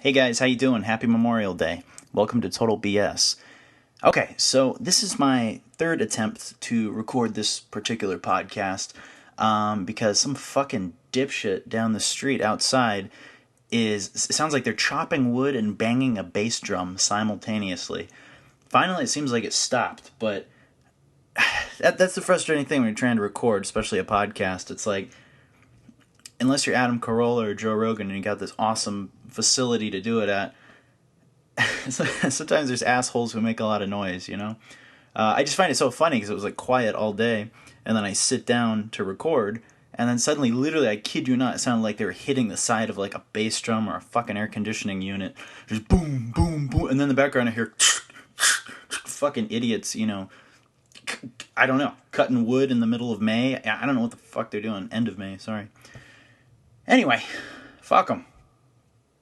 Hey guys, how you doing? Happy Memorial Day. Welcome to Total BS. Okay, so this is my third attempt to record this particular podcast because some fucking dipshit down the street outside it sounds like they're chopping wood and banging a bass drum simultaneously. Finally, it seems like it stopped, but that's the frustrating thing when you're trying to record, especially a podcast. It's like, unless you're Adam Carolla or Joe Rogan and you got this awesome facility to do it at, sometimes there's assholes who make a lot of noise, you know? I just find it so funny because it was like quiet all day, and then I sit down to record, and then suddenly, literally, I kid you not, it sounded like they were hitting the side of like a bass drum or a fucking air conditioning unit. Just boom, boom, boom, and then in the background I hear fucking idiots, you know, I don't know, cutting wood in the middle of May. I don't know what the fuck they're doing. End of May, sorry. Anyway, fuck them.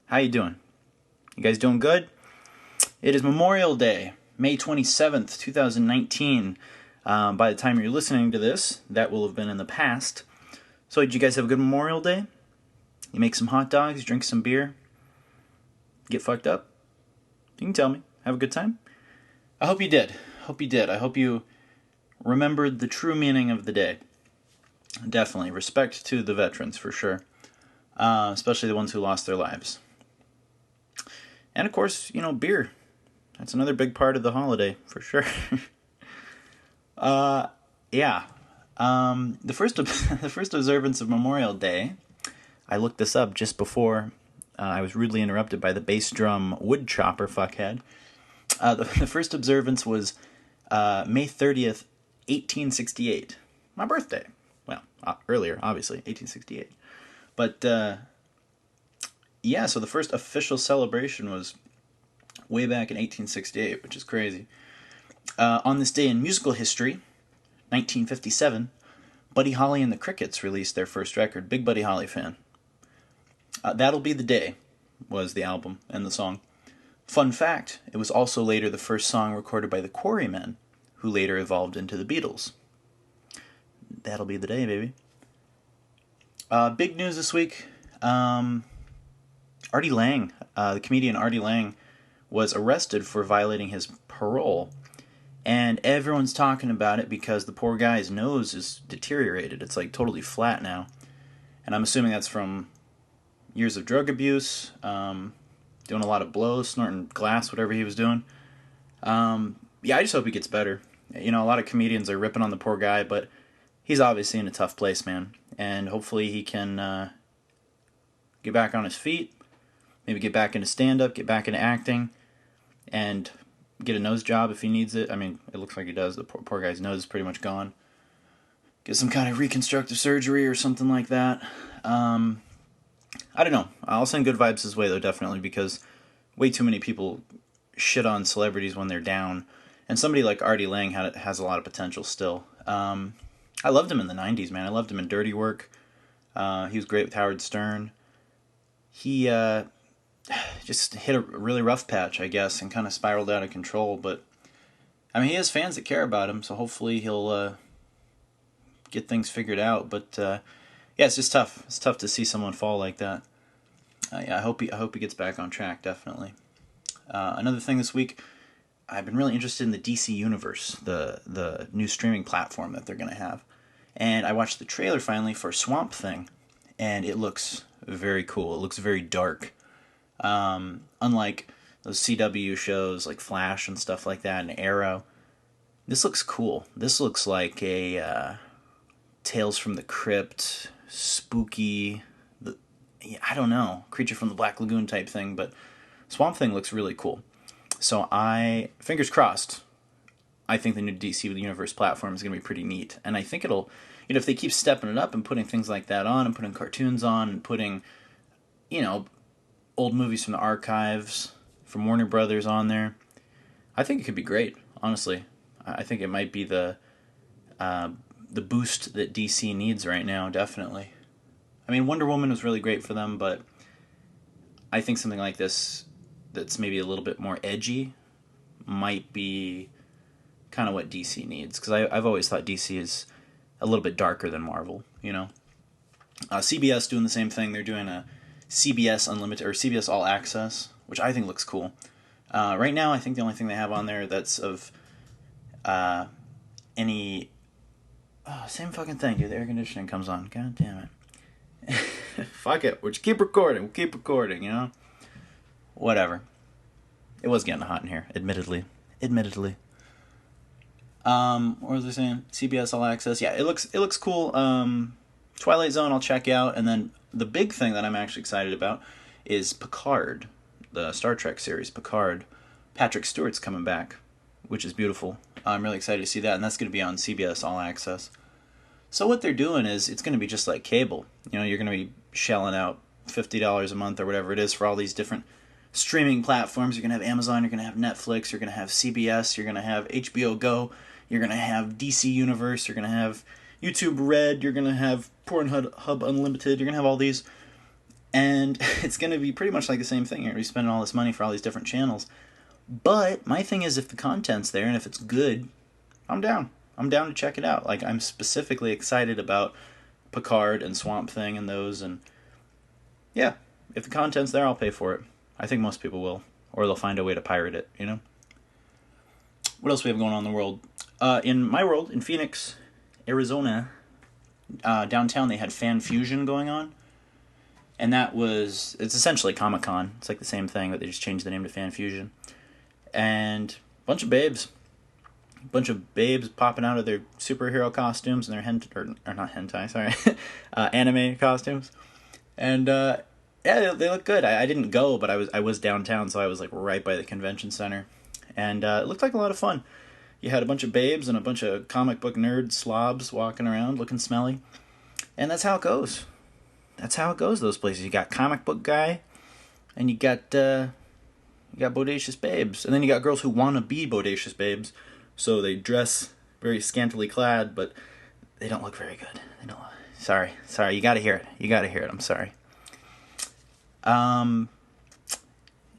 How you doing? You guys doing good? It is Memorial Day, May 27th, 2019. By the time you're listening to this, that will have been in the past. So did you guys have a good Memorial Day? You make some hot dogs, drink some beer, get fucked up? You can tell me. Have a good time? I hope you did. I hope you remembered the true meaning of the day. Definitely. Respect to the veterans, for sure. Especially the ones who lost their lives. And of course, you know, beer. That's another big part of the holiday, for sure. Yeah. The first observance of Memorial Day, I looked this up just before I was rudely interrupted by the bass drum wood chopper fuckhead. The first observance was May 30th, 1868. My birthday. Well, earlier, obviously, 1868. But, yeah, so the first official celebration was way back in 1868, which is crazy. On this day in musical history, 1957, Buddy Holly and the Crickets released their first record. Big Buddy Holly fan. That'll Be the Day was the album and the song. Fun fact, it was also later the first song recorded by the Quarrymen, who later evolved into the Beatles. That'll be the day, baby. Big news this week. Artie Lang, the comedian Artie Lang, was arrested for violating his parole. And everyone's talking about it because the poor guy's nose is deteriorated. It's like totally flat now. And I'm assuming that's from years of drug abuse, doing a lot of blows, snorting glass, whatever he was doing. Yeah, I just hope he gets better. You know, a lot of comedians are ripping on the poor guy, but he's obviously in a tough place, man. And hopefully he can get back on his feet, maybe get back into stand-up, get back into acting, and get a nose job if he needs it. I mean, it looks like he does. The poor guy's nose is pretty much gone. Get some kind of reconstructive surgery or something like that. I don't know. I'll send good vibes his way, though, definitely, because way too many people shit on celebrities when they're down. And somebody like Artie Lang has a lot of potential still. I loved him in the 90s, man. I loved him in Dirty Work. He was great with Howard Stern. He just hit a really rough patch, I guess, and kind of spiraled out of control. But, I mean, he has fans that care about him, so hopefully he'll get things figured out. But, yeah, it's just tough. It's tough to see someone fall like that. Yeah, I hope he gets back on track, definitely. Another thing this week, I've been really interested in the DC Universe, the new streaming platform that they're going to have. And I watched the trailer finally for Swamp Thing, and it looks very cool. It looks very dark. Unlike those CW shows like Flash and stuff like that, and Arrow, this looks cool. This looks like a Tales from the Crypt, spooky, I don't know, Creature from the Black Lagoon type thing, but Swamp Thing looks really cool. So fingers crossed, I think the new DC Universe platform is going to be pretty neat. And I think it'll, you know, if they keep stepping it up and putting things like that on, and putting cartoons on, and putting, you know, old movies from the archives from Warner Brothers on there, I think it could be great, honestly. I think it might be the boost that DC needs right now, definitely. I mean, Wonder Woman was really great for them, but I think something like this that's maybe a little bit more edgy might be kind of what DC needs, because I've always thought DC is a little bit darker than Marvel, you know. CBS doing the same thing. They're doing a CBS Unlimited or CBS All Access, which I think looks cool. Right now, I think the only thing they have on there that's of any... Oh, same fucking thing, dude. The air conditioning comes on. God damn it. Fuck it. We'll just keep recording. We'll keep recording, you know? Whatever. It was getting hot in here, admittedly. What was I saying? CBS All Access. Yeah, it looks cool. Twilight Zone I'll check out, and then the big thing that I'm actually excited about is Picard, the Star Trek series, Picard. Patrick Stewart's coming back, which is beautiful. I'm really excited to see that, and that's going to be on CBS All Access. So what they're doing is, it's going to be just like cable. You know, you're going to be shelling out $50 a month or whatever it is for all these different streaming platforms. You're going to have Amazon, you're going to have Netflix, you're going to have CBS, you're going to have HBO Go, you're going to have DC Universe, you're going to have YouTube Red, you're going to have Pornhub Unlimited, you're going to have all these. And it's going to be pretty much like the same thing. You're going to be spending all this money for all these different channels. But my thing is, if the content's there and if it's good, I'm down. I'm down to check it out. Like, I'm specifically excited about Picard and Swamp Thing and those. And yeah, if the content's there, I'll pay for it. I think most people will. Or they'll find a way to pirate it, you know? What else we have going on in the world? In my world, in Phoenix, Arizona, downtown, they had Fan Fusion going on. And it's essentially Comic-Con. It's like the same thing, but they just changed the name to Fan Fusion. And a bunch of babes popping out of their superhero costumes and their not hentai, sorry, anime costumes. And yeah, they look good. I didn't go, but I was downtown, so I was like right by the convention center. And it looked like a lot of fun. You had a bunch of babes and a bunch of comic book nerd slobs walking around looking smelly. And that's how it goes. That's how it goes, those places. You got comic book guy, and you got bodacious babes. And then you got girls who want to be bodacious babes, so they dress very scantily clad, but they don't look very good. Sorry, you gotta hear it. I'm sorry.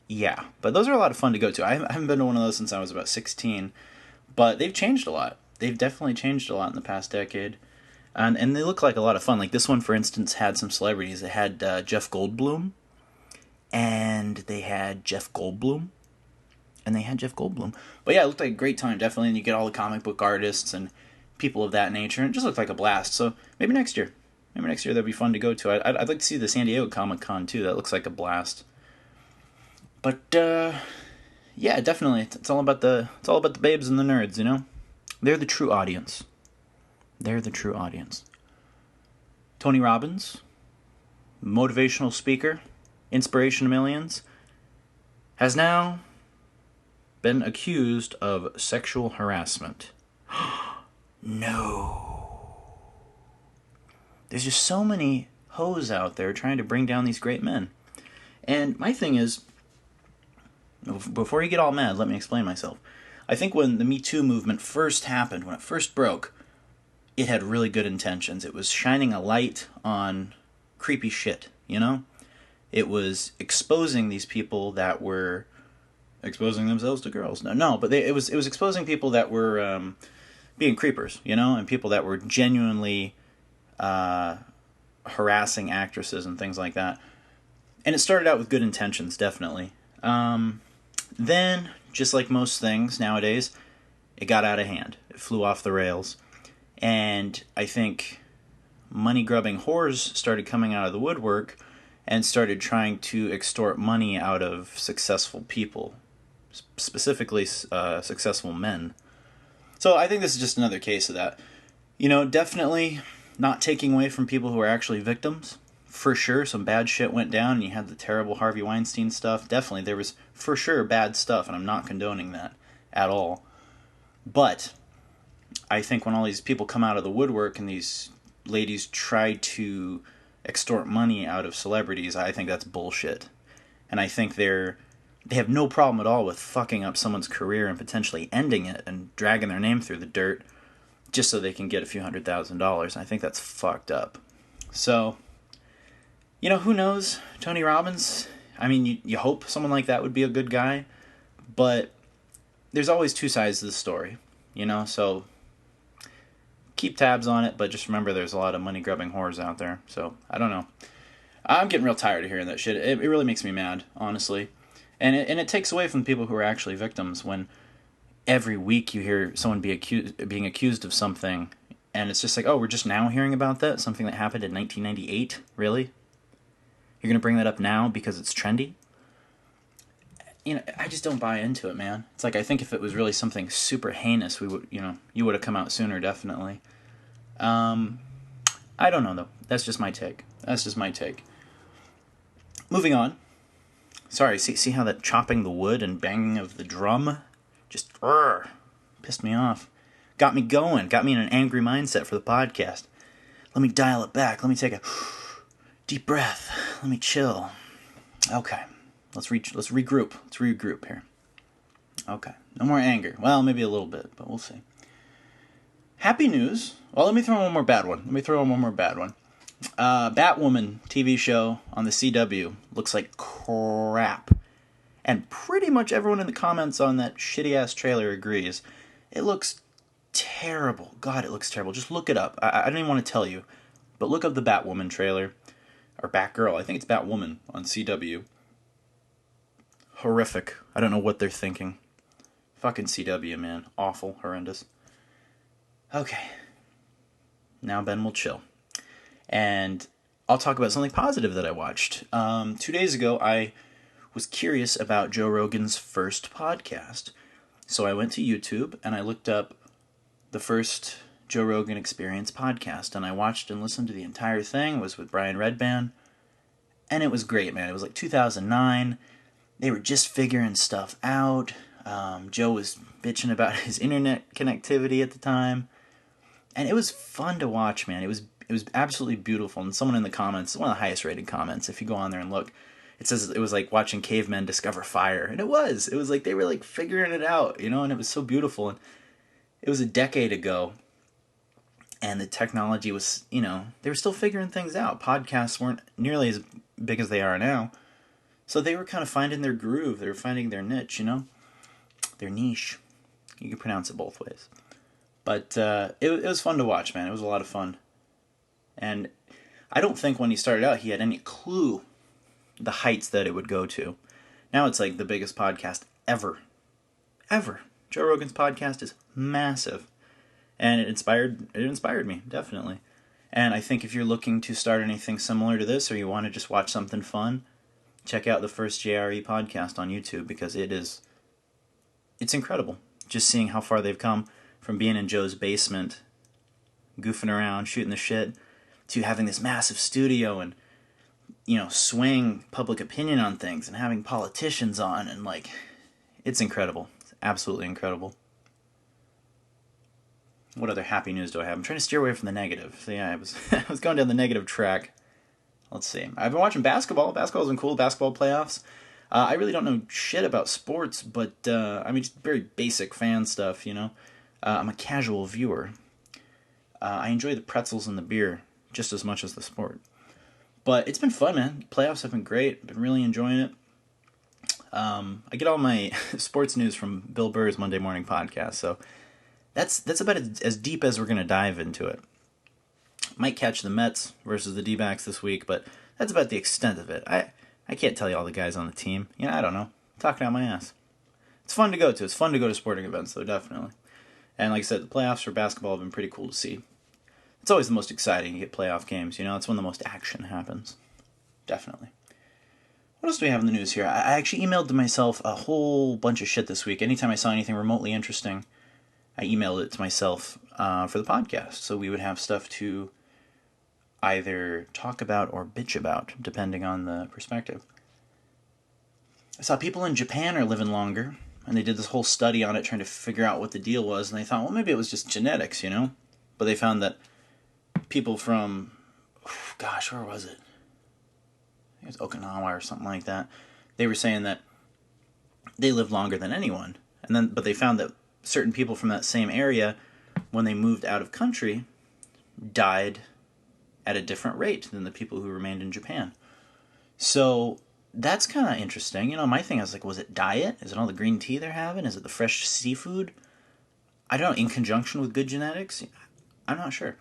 Yeah, but those are a lot of fun to go to. I haven't been to one of those since I was about 16, but they've changed a lot. They've definitely changed a lot in the past decade. And they look like a lot of fun. Like this one, for instance, had some celebrities. It had Jeff Goldblum, and they had Jeff Goldblum. But yeah, it looked like a great time, definitely. And you get all the comic book artists and people of that nature. And it just looked like a blast. So maybe next year. That'd be fun to go to. I'd like to see the San Diego Comic-Con, too. That looks like a blast. But, yeah, definitely. It's all about the babes and the nerds, you know? They're the true audience. Tony Robbins, motivational speaker, inspiration to millions, has now been accused of sexual harassment. No. There's just so many hoes out there trying to bring down these great men. And my thing is, before you get all mad, let me explain myself. I think when the Me Too movement first happened, when it first broke, it had really good intentions. It was shining a light on creepy shit, you know? It was exposing these people that were exposing themselves to girls. But it was exposing people that were being creepers, you know? And people that were genuinely harassing actresses and things like that. And it started out with good intentions, definitely. Then, just like most things nowadays, it got out of hand. It flew off the rails. And I think money-grubbing whores started coming out of the woodwork and started trying to extort money out of successful people, specifically successful men. So I think this is just another case of that. You know, definitely not taking away from people who are actually victims. For sure, some bad shit went down, and you had the terrible Harvey Weinstein stuff. Definitely, there was for sure bad stuff, and I'm not condoning that at all. But I think when all these people come out of the woodwork and these ladies try to extort money out of celebrities, I think that's bullshit. And I think they have no problem at all with fucking up someone's career and potentially ending it and dragging their name through the dirt just so they can get a few $100,000. I think that's fucked up. So, you know, who knows? Tony Robbins, I mean, you hope someone like that would be a good guy, but there's always two sides to the story, you know? So keep tabs on it, but just remember there's a lot of money-grubbing whores out there. So, I don't know. I'm getting real tired of hearing that shit. It really makes me mad, honestly. And it takes away from the people who are actually victims when every week you hear someone being accused of something, and it's just like, oh, we're just now hearing about that? Something that happened in 1998? Really? You're going to bring that up now because it's trendy? I just don't buy into it, man. It's like, I think if it was really something super heinous, you would have come out sooner, definitely. I don't know, though. That's just my take. Moving on. Sorry, see how that chopping the wood and banging of the drum just pissed me off. Got me going. Got me in an angry mindset for the podcast. Let me dial it back. Let me take a deep breath. Let me chill. Okay. Let's regroup. Let's regroup here. Okay. No more anger. Well, maybe a little bit, but we'll see. Happy news. Well, let me throw in one more bad one. Batwoman TV show on the CW looks like crap. And pretty much everyone in the comments on that shitty-ass trailer agrees. It looks terrible. God, it looks terrible. Just look it up. I don't even want to tell you. But look up the Batwoman trailer. Or Batgirl. I think it's Batwoman on CW. Horrific. I don't know what they're thinking. Fucking CW, man. Awful. Horrendous. Okay. Now Ben will chill. And I'll talk about something positive that I watched. 2 days ago, I was curious about Joe Rogan's first podcast. So I went to YouTube and I looked up the first Joe Rogan Experience podcast. And I watched and listened to the entire thing. It was with Brian Redban. And it was great, man. It was like 2009. They were just figuring stuff out. Joe was bitching about his internet connectivity at the time. And it was fun to watch, man. It was absolutely beautiful. And someone in the comments, one of the highest rated comments, if you go on there and look, it says it was like watching cavemen discover fire. And it was like they were like figuring it out, and it was so beautiful. And it was a decade ago. And the technology was, they were still figuring things out. Podcasts weren't nearly as big as they are now. So they were kind of finding their groove. They were finding their niche, their niche. You can pronounce it both ways. But it was fun to watch, man. It was a lot of fun. And I don't think when he started out he had any clue the heights that it would go to. Now it's like the biggest podcast ever. Ever. Joe Rogan's podcast is massive. And it inspired me, definitely. And I think if you're looking to start anything similar to this, or you want to just watch something fun, check out the first JRE podcast on YouTube, because it's incredible. Just seeing how far they've come from being in Joe's basement, goofing around, shooting the shit, to having this massive studio and, swaying public opinion on things and having politicians on, and it's incredible. It's absolutely incredible. What other happy news do I have? I'm trying to steer away from the negative. So yeah, I was going down the negative track. Let's see. I've been watching basketball. Basketball's been cool. Basketball playoffs. I really don't know shit about sports, but just very basic fan stuff, I'm a casual viewer. I enjoy the pretzels and the beer just as much as the sport. But it's been fun, man. Playoffs have been great. I've been really enjoying it. I get all my sports news from Bill Burr's Monday Morning Podcast, so that's about as deep as we're going to dive into it. Might catch the Mets versus the D-backs this week, but that's about the extent of it. I can't tell you all the guys on the team. I don't know. Talking out my ass. It's fun to go to. It's fun to go to sporting events, though, definitely. And like I said, the playoffs for basketball have been pretty cool to see. It's always the most exciting. You get playoff games, it's when the most action happens. Definitely. What else do we have in the news here? I actually emailed to myself a whole bunch of shit this week. Anytime I saw anything remotely interesting, I emailed it to myself for the podcast. So we would have stuff to either talk about or bitch about, depending on the perspective. I saw people in Japan are living longer, and they did this whole study on it trying to figure out what the deal was, and they thought, well, maybe it was just genetics, But they found that people from, where was it? I think it was Okinawa or something like that. They were saying that they lived longer than anyone. But they found that certain people from that same area, when they moved out of country, died at a different rate than the people who remained in Japan. So that's kind of interesting. My thing, I was like, was it diet? Is it all the green tea they're having? Is it the fresh seafood? I don't know, in conjunction with good genetics? I'm not sure.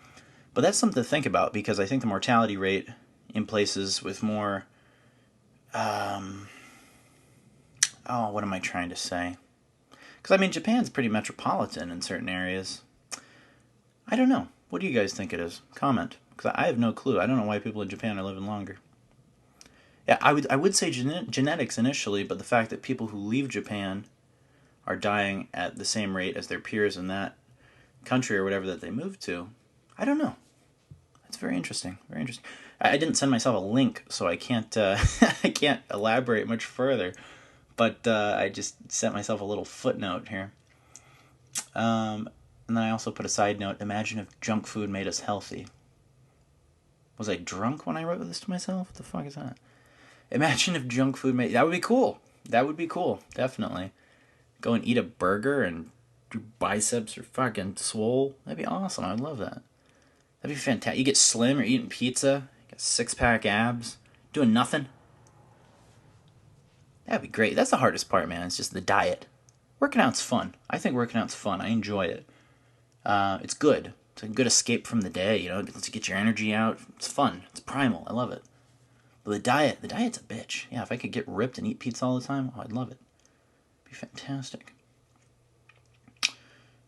But that's something to think about, because I think the mortality rate in places with more, what am I trying to say? Because, I mean, Japan's pretty metropolitan in certain areas. I don't know. What do you guys think it is? Comment. Because I have no clue. I don't know why people in Japan are living longer. Yeah, I would say genetics initially, but the fact that people who leave Japan are dying at the same rate as their peers in that country or whatever that they moved to, I don't know. It's very interesting. Very interesting. I didn't send myself a link, so I can't I can't elaborate much further. But I just sent myself a little footnote here. And then I also put a side note. Imagine if junk food made us healthy. Was I drunk when I wrote this to myself? What the fuck is that? Imagine if junk food made... That would be cool. That would be cool. Definitely. Go and eat a burger and your biceps are fucking swole. That'd be awesome. I'd love that. That'd be fantastic. You get slim, you're eating pizza, you got 6-pack abs, doing nothing. That'd be great. That's the hardest part, man. It's just the diet. Working out's fun. I think working out's fun. I enjoy it. It's good. It's a good escape from the day, you know. It lets you get your energy out. It's fun. It's primal. I love it. But the diet's a bitch. Yeah, if I could get ripped and eat pizza all the time, I'd love it. It'd be fantastic.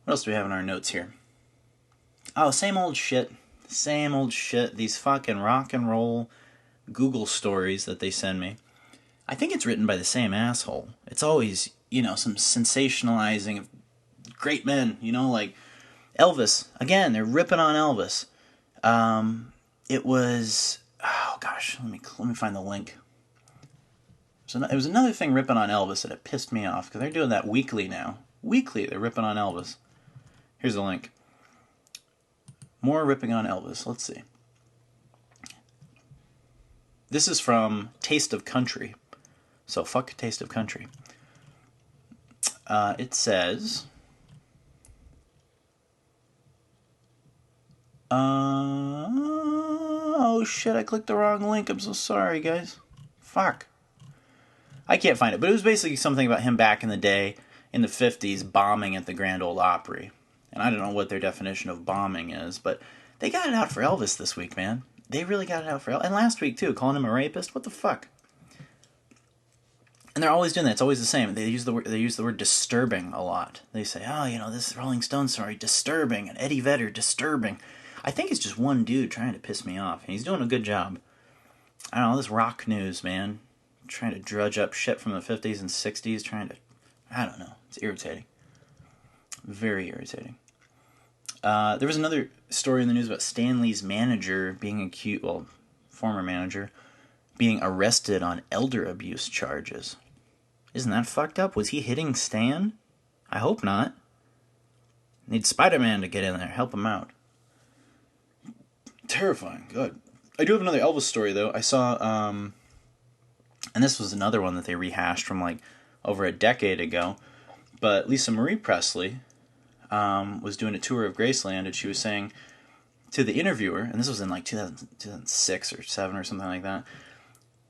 What else do we have in our notes here? Oh, same old shit. Same old shit. These fucking rock and roll Google stories that they send me. I think it's written by the same asshole. It's always, some sensationalizing of great men, like Elvis. Again, they're ripping on Elvis. It was, oh gosh, let me find the link. So it was another thing ripping on Elvis that it pissed me off, because they're doing that weekly now. Weekly, they're ripping on Elvis. Here's the link. More ripping on Elvis. Let's see. This is from Taste of Country. So fuck Taste of Country. It says... oh shit, I clicked the wrong link. I'm so sorry, guys. Fuck. I can't find it, but it was basically something about him back in the day, in the 50s, bombing at the Grand Ole Opry. And I don't know what their definition of bombing is, but they got it out for Elvis this week, man. They really got it out for Elvis. And last week, too, calling him a rapist. What the fuck? And they're always doing that. It's always the same. They use the word disturbing a lot. They say, oh, this Rolling Stone story, disturbing, and Eddie Vedder, disturbing. I think it's just one dude trying to piss me off, and he's doing a good job. I don't know, this rock news, man. Trying to drudge up shit from the 50s and 60s, I don't know. It's irritating. Very irritating. There was another story in the news about Stan Lee's manager being accused, former manager, being arrested on elder abuse charges. Isn't that fucked up? Was he hitting Stan? I hope not. Need Spider-Man to get in there, help him out. Terrifying. Good. I do have another Elvis story, though. I saw, and this was another one that they rehashed from, over a decade ago, but Lisa Marie Presley was doing a tour of Graceland, and she was saying to the interviewer, and this was in 2006 or 7 or something like that,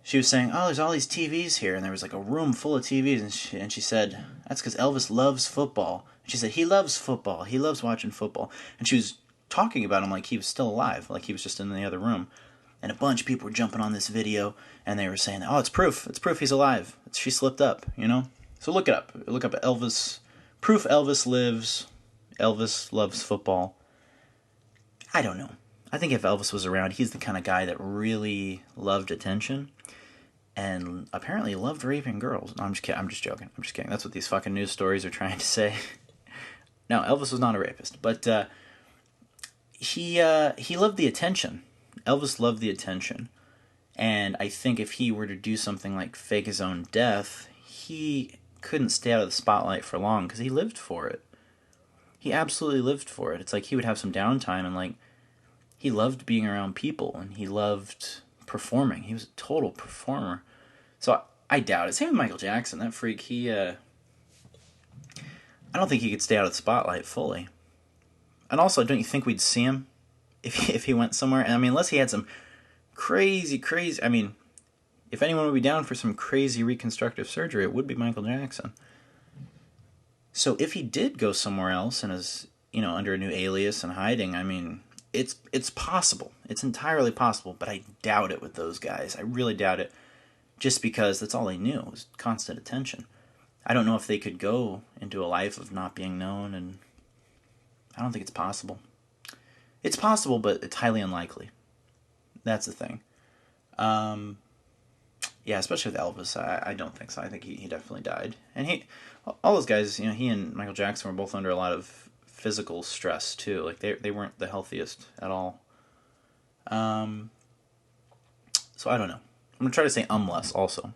she was saying, oh, there's all these TVs here, and there was a room full of TVs, and she said, that's because Elvis loves football. And she said, he loves football, he loves watching football, and she was talking about him like he was still alive, like he was just in the other room, and a bunch of people were jumping on this video, and they were saying, oh, it's proof he's alive, she slipped up, so look it up, Elvis, proof Elvis lives, Elvis loves football. I don't know. I think if Elvis was around, he's the kind of guy that really loved attention and apparently loved raping girls. No, I'm just kidding. I'm just joking. That's what these fucking news stories are trying to say. No, Elvis was not a rapist, but he loved the attention. Elvis loved the attention. And I think if he were to do something like fake his own death, he couldn't stay out of the spotlight for long because he lived for it. He absolutely lived for it. It's like he would have some downtime and he loved being around people and he loved performing. He was a total performer. So I doubt it. Same with Michael Jackson. That freak, I don't think he could stay out of the spotlight fully. And also, don't you think we'd see him if he went somewhere? And unless he had some crazy, if anyone would be down for some crazy reconstructive surgery, it would be Michael Jackson. So if he did go somewhere else and is, under a new alias and hiding, It's possible. It's entirely possible, but I doubt it with those guys. I really doubt it. Just because that's all they knew was constant attention. I don't know if they could go into a life of not being known, and I don't think it's possible. It's possible, but it's highly unlikely. That's the thing. Yeah, especially with Elvis, I don't think so. I think he definitely died. And all those guys, he and Michael Jackson were both under a lot of physical stress too. Like they weren't the healthiest at all. So I don't know. I'm gonna try to say less also.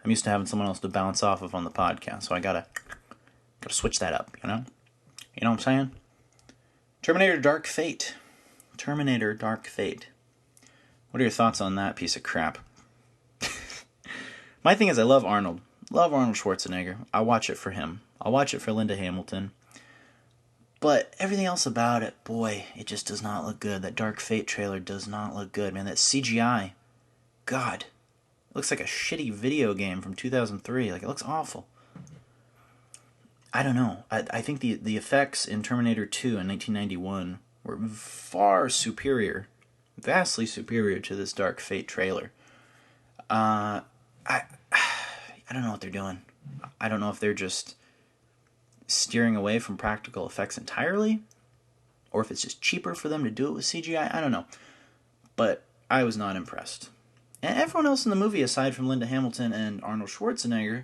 I'm used to having someone else to bounce off of on the podcast, so I gotta switch that up, You know what I'm saying? Terminator Dark Fate. Terminator Dark Fate. What are your thoughts on that piece of crap? My thing is I love Arnold. Love Arnold Schwarzenegger. I watch it for him. I'll watch it for Linda Hamilton. But everything else about it, boy, it just does not look good. That Dark Fate trailer does not look good, man. That CGI. God. It looks like a shitty video game from 2003. Like, it looks awful. I don't know. I think the effects in Terminator 2 in 1991 were far superior, vastly superior to this Dark Fate trailer. I don't know what they're doing. I don't know if they're just steering away from practical effects entirely, or if it's just cheaper for them to do it with CGI. I don't know. But I was not impressed. And everyone else in the movie, aside from Linda Hamilton and Arnold Schwarzenegger,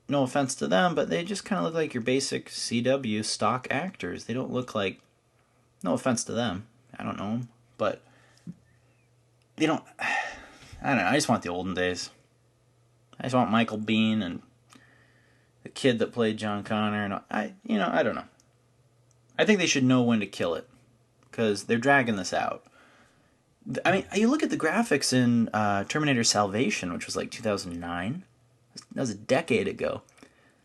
no offense to them, but they just kind of look like your basic CW stock actors. They don't look like... No offense to them. I don't know them. But they don't... I don't know. I just want the olden days. I just want Michael Biehn and the kid that played John Connor. And I don't know. I think they should know when to kill it. Because they're dragging this out. I mean, you look at the graphics in Terminator Salvation, which was like 2009. That was a decade ago.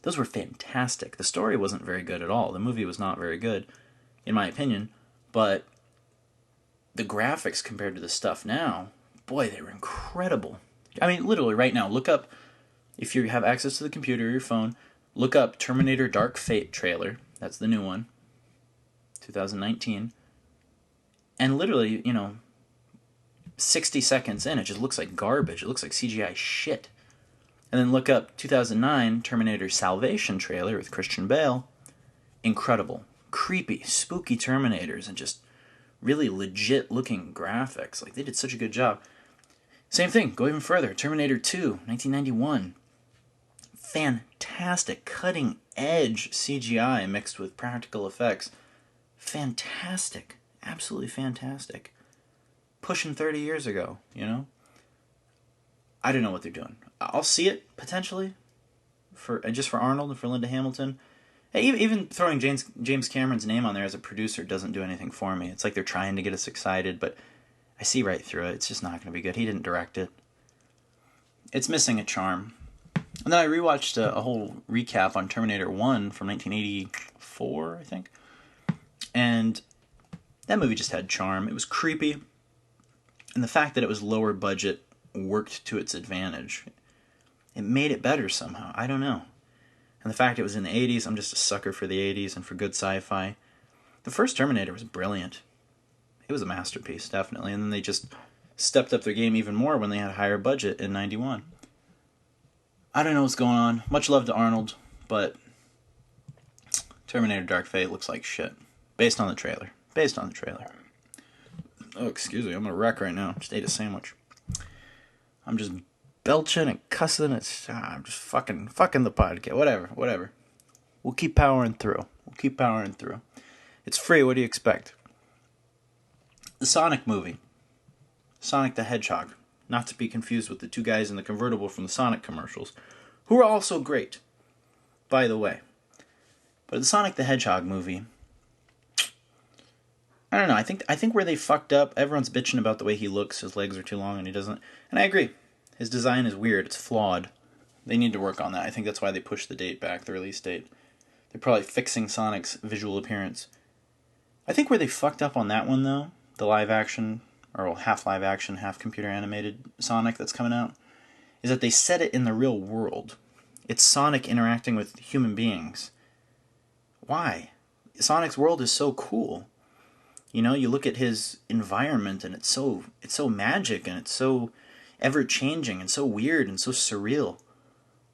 Those were fantastic. The story wasn't very good at all. The movie was not very good, in my opinion. But the graphics compared to the stuff now, boy, they were incredible. I mean, literally right now, look up, if you have access to the computer or your phone, look up Terminator Dark Fate trailer. That's the new one. 2019. And literally, 60 seconds in, it just looks like garbage. It looks like CGI shit. And then look up 2009 Terminator Salvation trailer with Christian Bale. Incredible. Creepy, spooky Terminators and just really legit looking graphics. Like, they did such a good job. Same thing, go even further. Terminator 2, 1991. Fantastic, cutting edge CGI mixed with practical effects. Fantastic. Absolutely fantastic. Pushing 30 years ago, I don't know what they're doing. I'll see it, potentially, just for Arnold and for Linda Hamilton. Even throwing James Cameron's name on there as a producer doesn't do anything for me. It's like they're trying to get us excited, but I see right through it. It's just not going to be good. He didn't direct it. It's missing a charm. And then I rewatched a whole recap on Terminator 1 from 1984, I think. And that movie just had charm. It was creepy. And the fact that it was lower budget worked to its advantage. It made it better somehow. I don't know. And the fact it was in the 80s, I'm just a sucker for the 80s and for good sci-fi. The first Terminator was brilliant. It was a masterpiece, definitely. And then they just stepped up their game even more when they had a higher budget in 91. I don't know what's going on. Much love to Arnold, but Terminator Dark Fate looks like shit. Based on the trailer. Oh, excuse me. I'm a wreck right now. Just ate a sandwich. I'm just belching and cussing. I'm just fucking the podcast. Whatever. We'll keep powering through. It's free. What do you expect? The Sonic movie. Sonic the Hedgehog. Not to be confused with the two guys in the convertible from the Sonic commercials, who are also great, by the way. But the Sonic the Hedgehog movie, I don't know. I think where they fucked up, everyone's bitching about the way he looks. His legs are too long and he doesn't. And I agree. His design is weird. It's flawed. They need to work on that. I think that's why they pushed the date back, the release date. They're probably fixing Sonic's visual appearance. I think where they fucked up on that one, though, the live action, or half live action, half computer animated Sonic that's coming out, is that they set it in the real world. It's Sonic interacting with human beings. Why? Sonic's world is so cool. You know, you look at his environment and it's so magic and it's so ever changing and so weird and so surreal.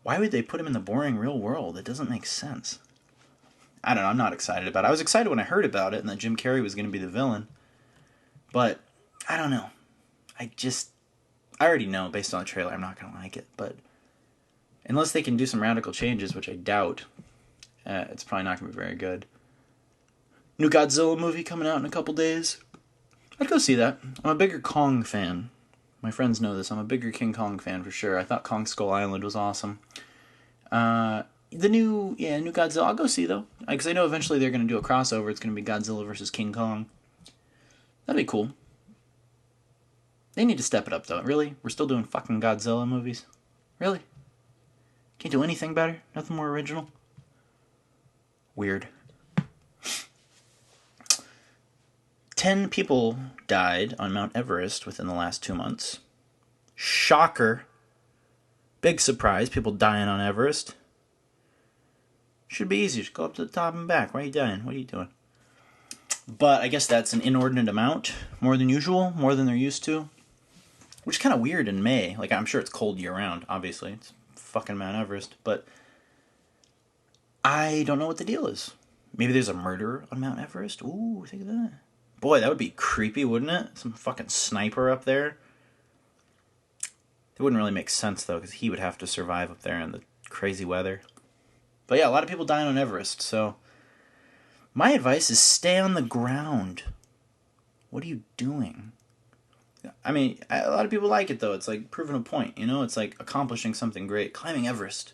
Why would they put him in the boring real world? It doesn't make sense. I don't know, I'm not excited about it. I was excited when I heard about it and that Jim Carrey was going to be the villain. But I don't know. I already know based on the trailer I'm not going to like it, but unless they can do some radical changes, which I doubt, it's probably not going to be very good. New Godzilla movie coming out in a couple days. I'd go see that. I'm a bigger Kong fan. My friends know this. I'm a bigger King Kong fan for sure. I thought Kong Skull Island was awesome. The new Godzilla, I'll go see though. Because I know eventually they're going to do a crossover. It's going to be Godzilla versus King Kong. That'd be cool. They need to step it up though. Really? We're still doing fucking Godzilla movies? Really? Can't do anything better? Nothing more original? Weird. 10 people died on Mount Everest within the last 2 months. Shocker. Big surprise, people dying on Everest. Should be easy, just go up to the top and back. Why are you dying? What are you doing? But I guess that's an inordinate amount. More than usual, more than they're used to. Which is kind of weird in May. Like, I'm sure it's cold year-round, obviously. It's fucking Mount Everest. But I don't know what the deal is. Maybe there's a murderer on Mount Everest? Ooh, think of that. Boy, that would be creepy, wouldn't it? Some fucking sniper up there. It wouldn't really make sense, though, because he would have to survive up there in the crazy weather. But yeah, a lot of people dying on Everest, so my advice is stay on the ground. What are you doing? I mean, a lot of people like it, though. It's like proving a point, you know? It's like accomplishing something great. Climbing Everest.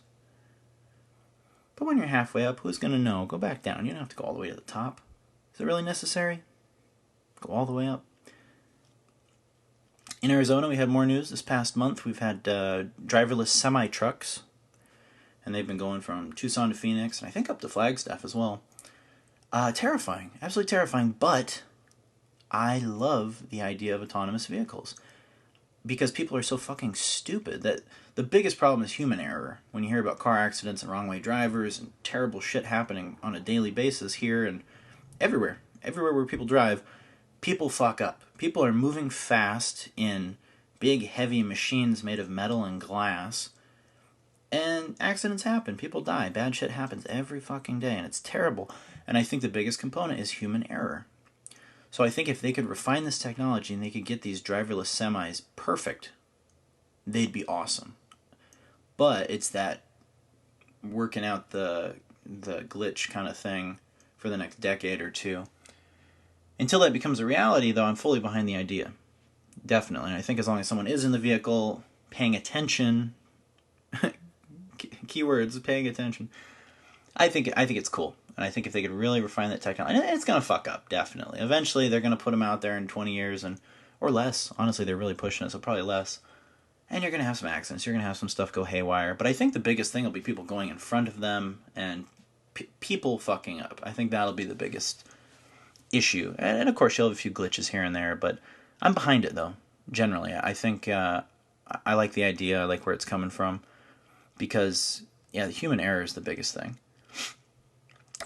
But when you're halfway up, who's going to know? Go back down. You don't have to go all the way to the top. Is it really necessary? Go all the way up. In Arizona, we had more news this past month. We've had driverless semi-trucks, and they've been going from Tucson to Phoenix, and I think up to Flagstaff as well. Terrifying. Absolutely terrifying, but I love the idea of autonomous vehicles. Because people are so fucking stupid that the biggest problem is human error. When you hear about car accidents and wrong-way drivers and terrible shit happening on a daily basis here and everywhere where people drive, people fuck up. People are moving fast in big, heavy machines made of metal and glass, and accidents happen. People die. Bad shit happens every fucking day, and it's terrible. And I think the biggest component is human error. So I think if they could refine this technology and they could get these driverless semis perfect, they'd be awesome. But it's that working out the glitch kind of thing for the next decade or two. Until that becomes a reality, though, I'm fully behind the idea. Definitely. And I think as long as someone is in the vehicle, paying attention, keywords, paying attention, I think it's cool. And I think if they could really refine that technology, and it's going to fuck up, definitely. Eventually, they're going to put them out there in 20 years, or less. Honestly, they're really pushing it, so probably less. And you're going to have some accidents. You're going to have some stuff go haywire. But I think the biggest thing will be people going in front of them and people fucking up. I think that'll be the biggest issue. And of course, you'll have a few glitches here and there, but I'm behind it, though, generally. I think I like the idea. I like where it's coming from. Because, yeah, the human error is the biggest thing.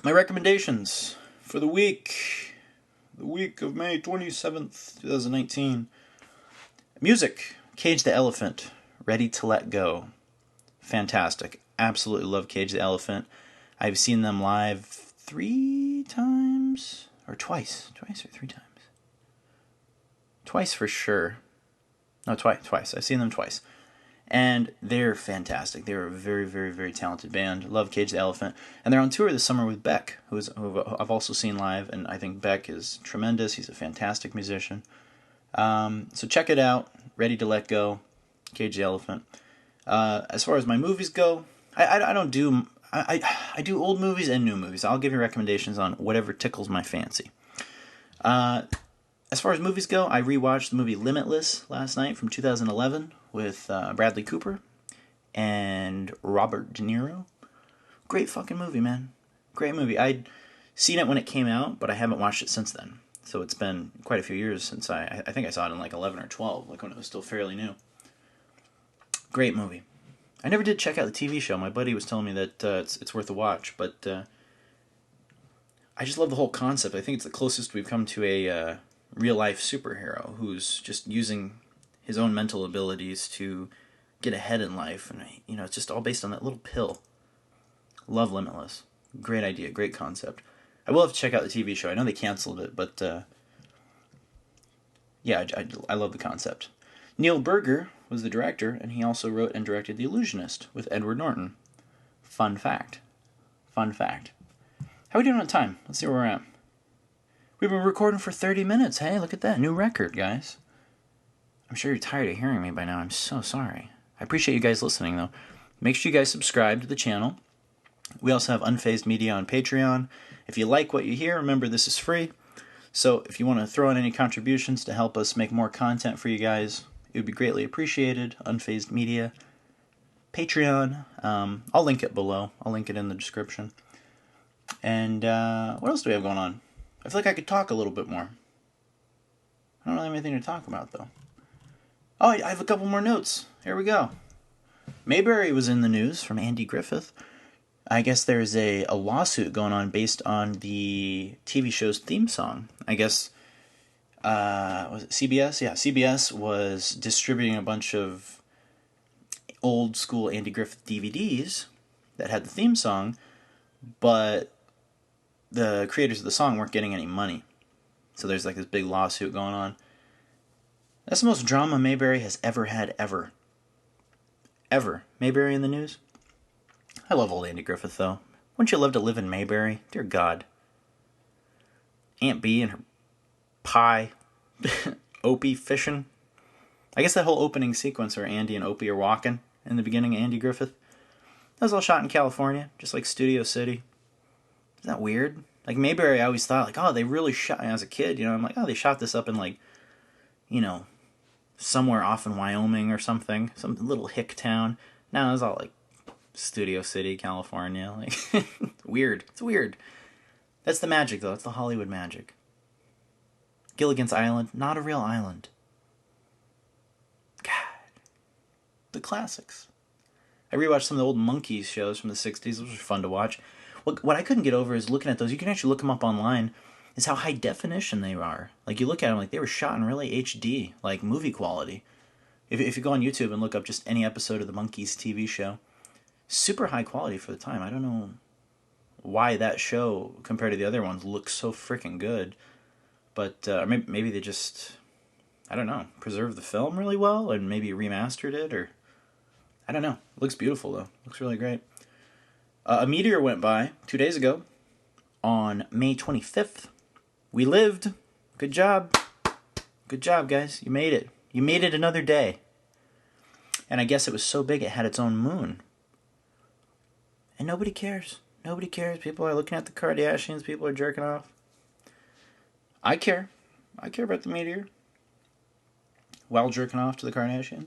My recommendations for the week of May 27th, 2019. Music, Cage the Elephant, Ready to Let Go. Fantastic. Absolutely love Cage the Elephant. I've seen them live 3 times, or twice or 3 times. Twice for sure. No, twice. I've seen them twice. And they're fantastic. They're a very, very, very talented band. Love Cage the Elephant. And they're on tour this summer with Beck, who I've also seen live. And I think Beck is tremendous. He's a fantastic musician. So check it out. Ready to Let Go. Cage the Elephant. As far as my movies go, I don't do... I do old movies and new movies. I'll give you recommendations on whatever tickles my fancy. As far as movies go, I rewatched the movie Limitless last night from 2011 with Bradley Cooper and Robert De Niro. Great fucking movie, man. Great movie. I'd seen it when it came out, but I haven't watched it since then. So it's been quite a few years since I think I saw it in like 11 or 12, like when it was still fairly new. Great movie. I never did check out the TV show. My buddy was telling me that it's worth a watch, but I just love the whole concept. I think it's the closest we've come to a real life superhero who's just using his own mental abilities to get ahead in life, and it's just all based on that little pill. Love Limitless. Great idea, great concept. I will have to check out the TV show. I know they canceled it, but yeah, I love the concept. Neil Berger was the director, and he also wrote and directed The Illusionist with Edward Norton. Fun fact. Fun fact. How are we doing on time? Let's see where we're at. We've been recording for 30 minutes. Hey, look at that. New record, guys. I'm sure you're tired of hearing me by now. I'm so sorry. I appreciate you guys listening, though. Make sure you guys subscribe to the channel. We also have Unfazed Media on Patreon. If you like what you hear, remember this is free. So if you want to throw in any contributions to help us make more content for you guys, it would be greatly appreciated. Unfazed Media, Patreon. I'll link it below. I'll link it in the description. And what else do we have going on? I feel like I could talk a little bit more. I don't really have anything to talk about, though. Oh, I have a couple more notes. Here we go. Mayberry was in the news from Andy Griffith. I guess there's a lawsuit going on based on the TV show's theme song. I guess, was it CBS? Yeah, CBS was distributing a bunch of old school Andy Griffith DVDs that had the theme song, but the creators of the song weren't getting any money. So there's like this big lawsuit going on. That's the most drama Mayberry has ever had, ever. Ever. Mayberry in the news? I love old Andy Griffith, though. Wouldn't you love to live in Mayberry? Dear God. Aunt Bee and her pie. Opie fishing. I guess that whole opening sequence where Andy and Opie are walking in the beginning of Andy Griffith, that was all shot in California, just like Studio City. Isn't that weird? Like Mayberry, I always thought, like, oh, they really shot, as a kid, I'm like, oh, they shot this up in, like, somewhere off in Wyoming or something, some little hick town. Now it's all like Studio City, California. Like, weird. It's weird. That's the magic, though. It's the Hollywood magic. Gilligan's Island, not a real island. God. The classics. I rewatched some of the old Monkees shows from the 60s. Those were fun to watch. What I couldn't get over is looking at those. You can actually look them up online. Is how high definition they are. Like, you look at them, like, they were shot in really HD, like, movie quality. If you go on YouTube and look up just any episode of the Monkees TV show, super high quality for the time. I don't know why that show, compared to the other ones, looks so freaking good. But maybe they just, I don't know, preserved the film really well and maybe remastered it, or I don't know. It looks beautiful, though. Looks really great. A meteor went by 2 days ago on May 25th. We lived. Good job. Good job, guys. You made it. You made it another day. And I guess it was so big it had its own moon. And nobody cares. Nobody cares. People are looking at the Kardashians. People are jerking off. I care. I care about the meteor. While jerking off to the Kardashians.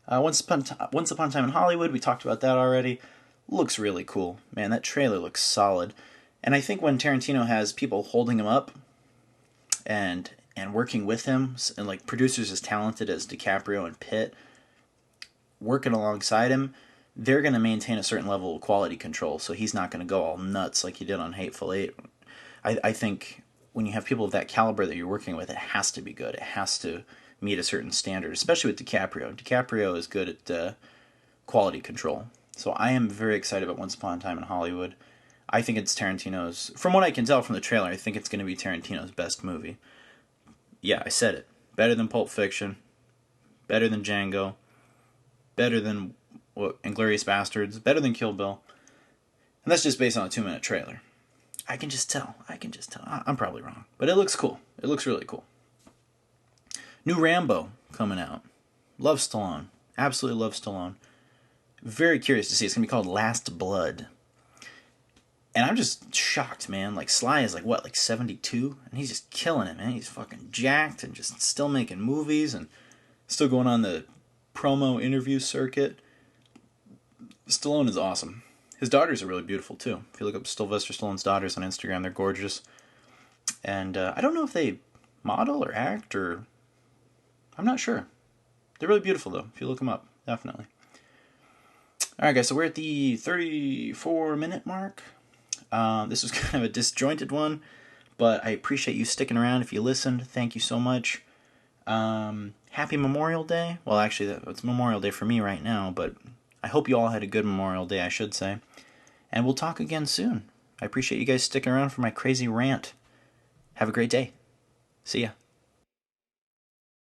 Once Upon a Time in Hollywood, we talked about that already. Looks really cool. Man, that trailer looks solid. And I think when Tarantino has people holding him up and working with him, and like producers as talented as DiCaprio and Pitt working alongside him, they're going to maintain a certain level of quality control, so he's not going to go all nuts like he did on Hateful Eight. I think when you have people of that caliber that you're working with, it has to be good. It has to meet a certain standard, especially with DiCaprio. DiCaprio is good at quality control. So I am very excited about Once Upon a Time in Hollywood. I think it's Tarantino's, from what I can tell from the trailer, I think it's going to be Tarantino's best movie. Yeah, I said it. Better than Pulp Fiction. Better than Django. Better than Inglourious Bastards. Better than Kill Bill. And that's just based on a 2-minute trailer. I can just tell. I'm probably wrong. But it looks cool. It looks really cool. New Rambo coming out. Love Stallone. Absolutely love Stallone. Very curious to see. It's going to be called Last Blood. And I'm just shocked, man. Like, Sly is like 72? And he's just killing it, man. He's fucking jacked and just still making movies and still going on the promo interview circuit. Stallone is awesome. His daughters are really beautiful, too. If you look up Sylvester Stallone's daughters on Instagram, they're gorgeous. And I don't know if they model or act or... I'm not sure. They're really beautiful, though, if you look them up. Definitely. Alright, guys, so we're at the 34-minute mark. This was kind of a disjointed one, but I appreciate you sticking around. If you listened, thank you so much. Happy Memorial Day. Well, actually, it's Memorial Day for me right now, but I hope you all had a good Memorial Day, I should say. And we'll talk again soon. I appreciate you guys sticking around for my crazy rant. Have a great day. See ya.